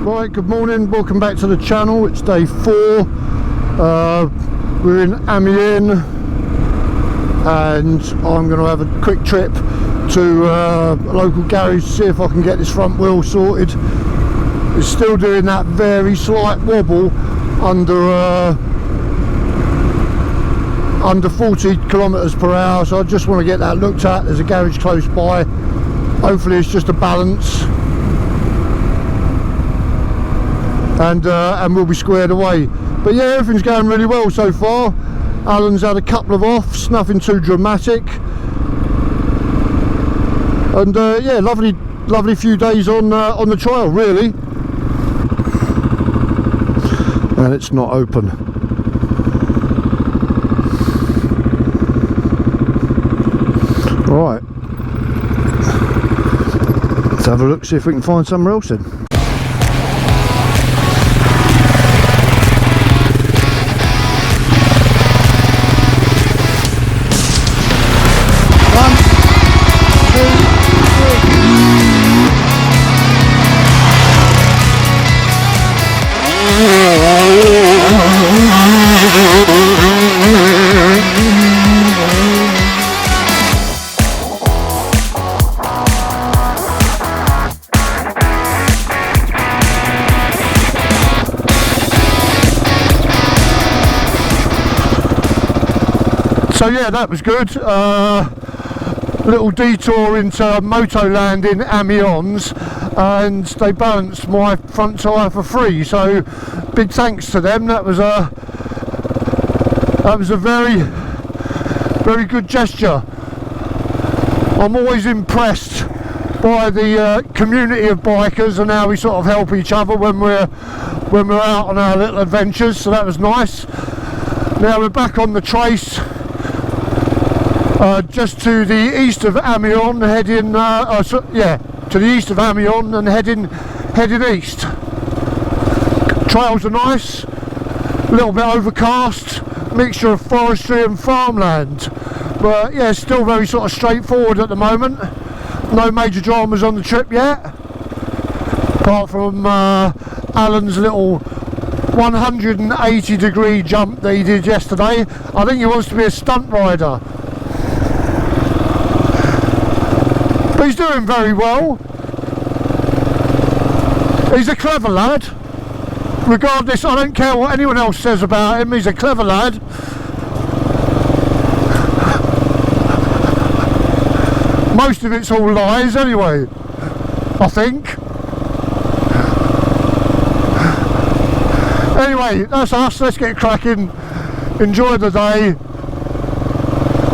Right, good morning, welcome back to the channel. It's day 4. We're in Amiens and I'm going to have a quick trip to a local garage to see if I can get this front wheel sorted. It's still doing that very slight wobble under 40 kilometers per hour, so I just want to get that looked at. There's a garage close by. Hopefully it's just a balance and we'll be squared away. But yeah, everything's going really well so far. Alan's had a couple of offs, nothing too dramatic, and yeah, lovely few days on the trail really. And it's not open. Right, let's have a look, see if we can find somewhere else in. So yeah, that was good. Little detour into Motoland in Amiens, and they balanced my front tyre for free. So big thanks to them. That was a very good gesture. I'm always impressed by the community of bikers and how we sort of help each other when we're out on our little adventures. So that was nice. Now we're back on the trace. Just to the east of Amiens, heading to the east of Amiens and heading east. Trails are nice, a little bit overcast, mixture of forestry and farmland, but yeah, still very sort of straightforward at the moment. No major dramas on the trip yet, apart from Alan's little 180-degree jump that he did yesterday. I think he wants to be a stunt rider. But he's doing very well. He's a clever lad. Regardless, I don't care what anyone else says about him, he's a clever lad. Most of it's all lies anyway, I think. Anyway, that's us, let's get cracking, enjoy the day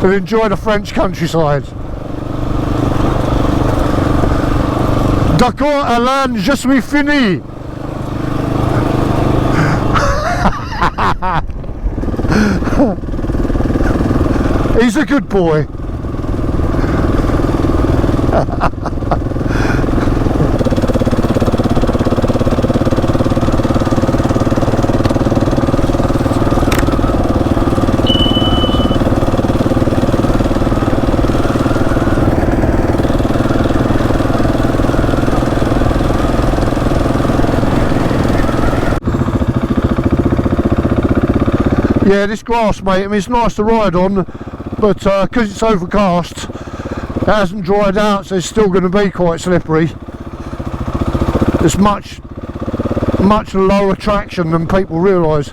and enjoy the French countryside. D'accord, Alain, je suis fini. He's a good boy. Yeah, this grass, mate, I mean, it's nice to ride on, but because it's overcast, it hasn't dried out, so it's still going to be quite slippery. It's much lower traction than people realise.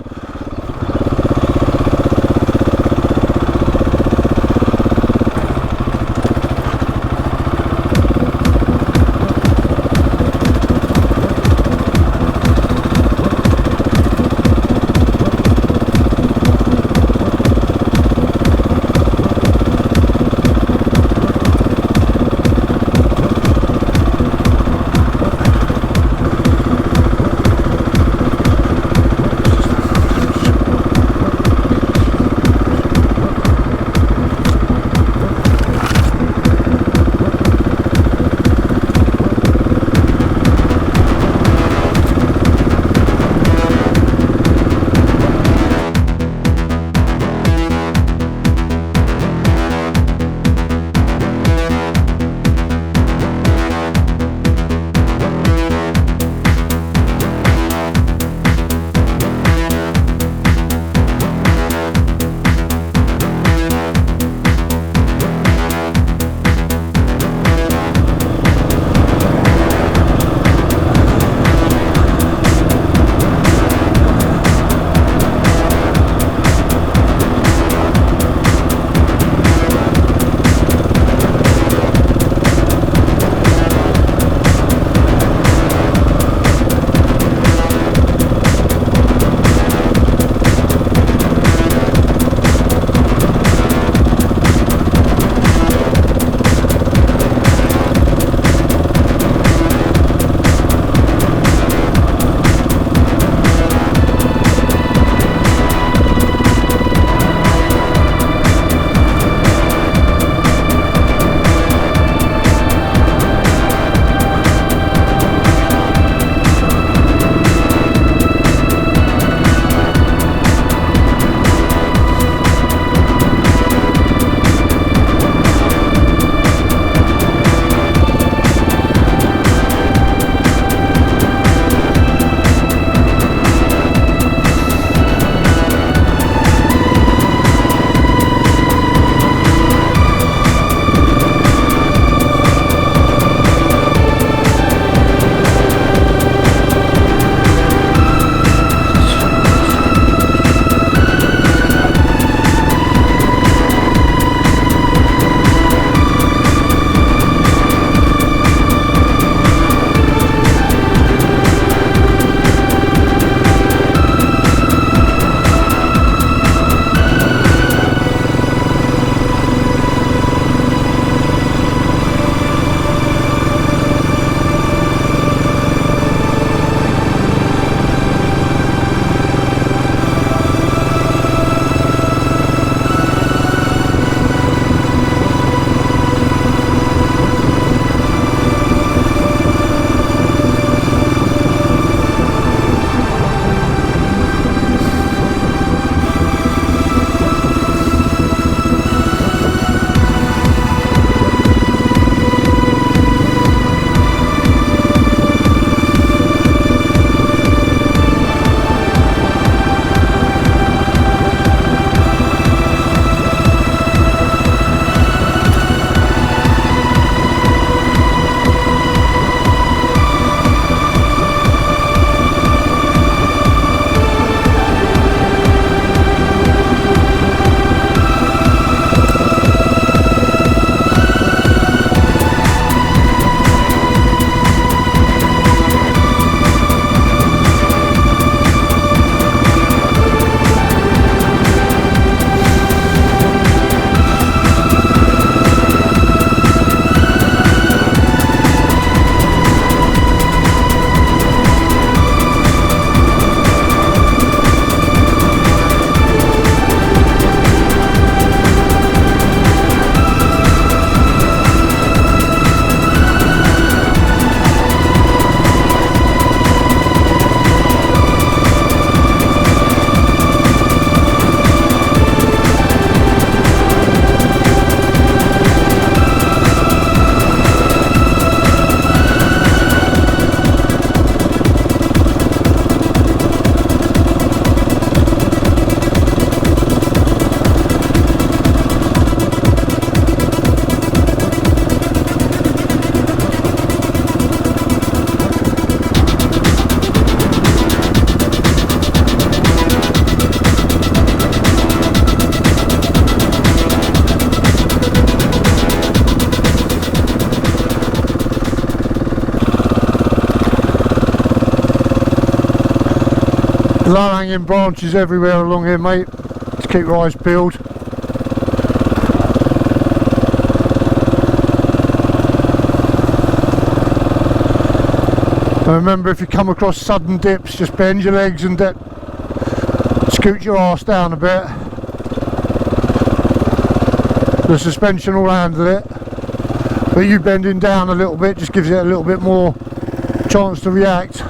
Low hanging branches everywhere along here, mate, to keep your eyes peeled. And remember, if you come across sudden dips, just bend your legs and scoot your arse down a bit. The suspension will handle it, but you bending down a little bit just gives it a little bit more chance to react.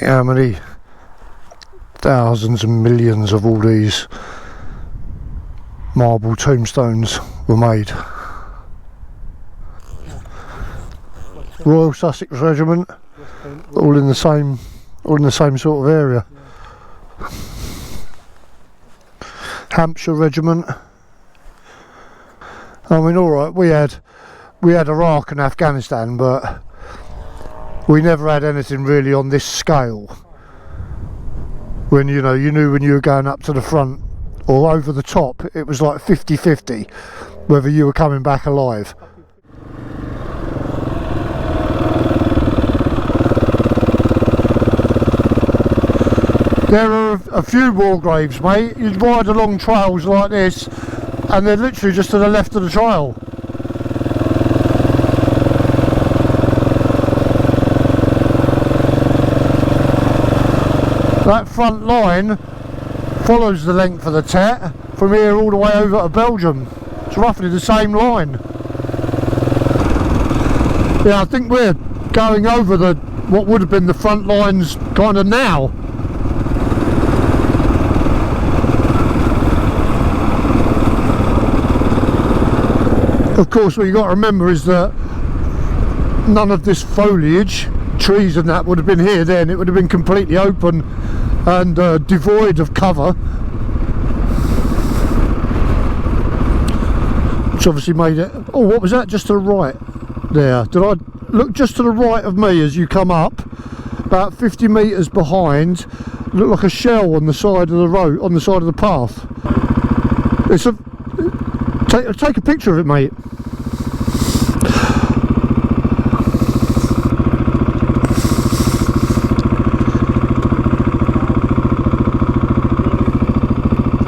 How many thousands and millions of all these marble tombstones were made? Royal Sussex Regiment, all in the same sort of area. Hampshire Regiment. I mean, all right, we had Iraq and Afghanistan, but we never had anything really on this scale. When you knew when you were going up to the front or over the top, it was like 50-50 whether you were coming back alive. There are a few war graves, mate. You'd ride along trails like this and they're literally just to the left of the trail. That front line follows the length of the TET from here all the way over to Belgium. It's roughly the same line. Yeah, I think we're going over what would have been the front lines kind of now. Of course, what you got to remember is that none of this foliage, trees and that, would have been here then. It would have been completely open and devoid of cover, which obviously made it. Oh, what was that just to the right there? Did I look just to the right of me as you come up? About 50 metres behind, looked like a shell on the side of the road, on the side of the path. It's a take a picture of it, mate.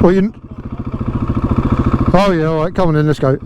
Well, oh yeah, alright, come on in, let's go.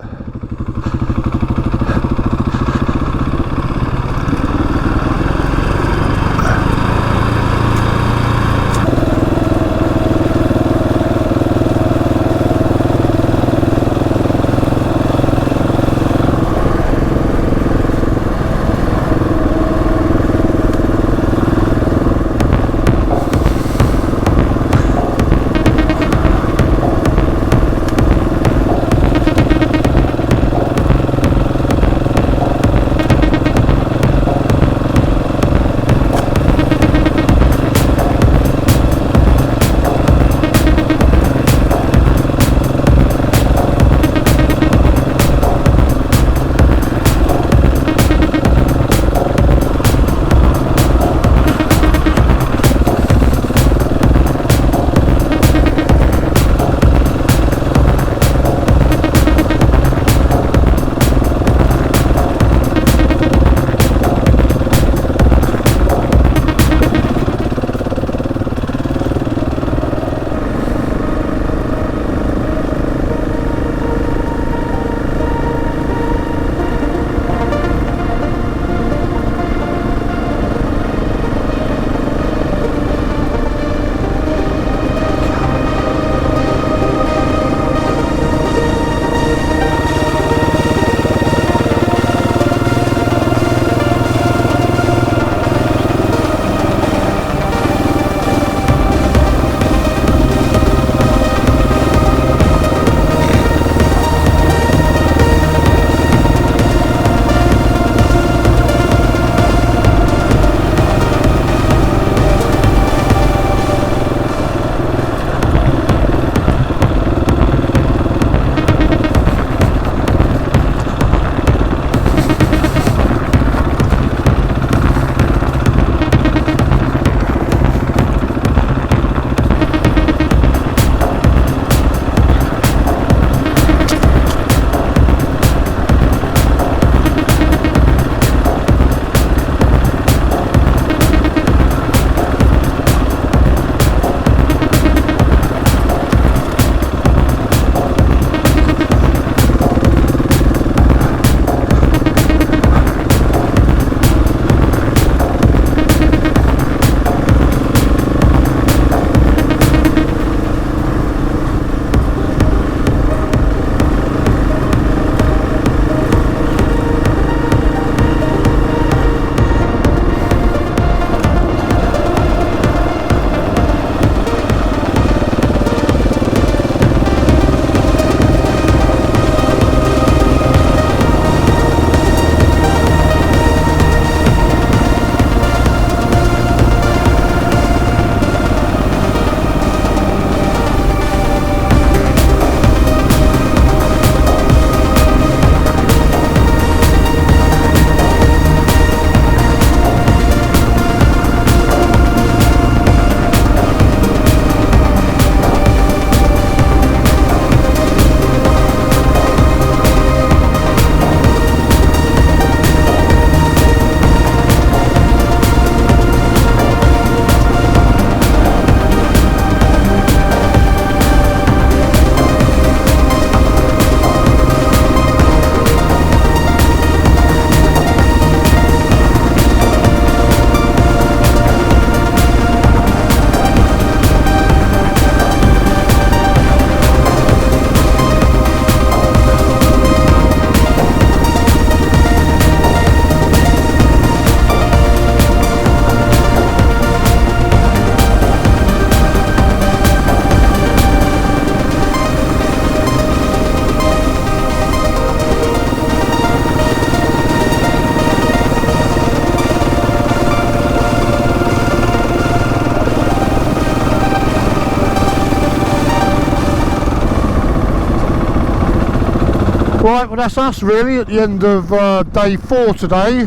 Right, well that's us really at the end of day 4 today.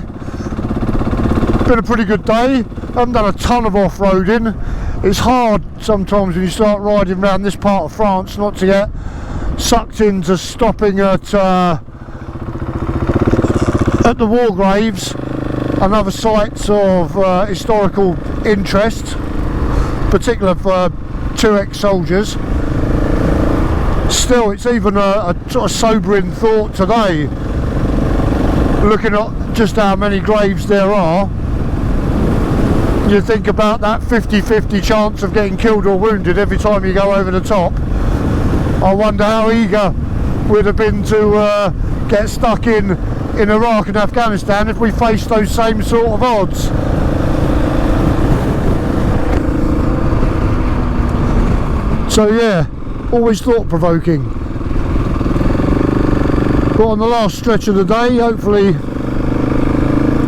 Been a pretty good day. Haven't done a ton of off-roading. It's hard sometimes when you start riding around this part of France not to get sucked into stopping at the war graves and other sites of historical interest, particularly for 2 ex-soldiers. still, it's even a sort of sobering thought today, looking at just how many graves there are. You think about that 50-50 chance of getting killed or wounded every time you go over the top. I wonder how eager we'd have been to get stuck in Iraq and Afghanistan if we faced those same sort of odds. So yeah, always thought-provoking. But on the last stretch of the day, hopefully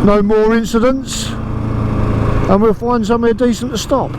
no more incidents, and we'll find somewhere decent to stop.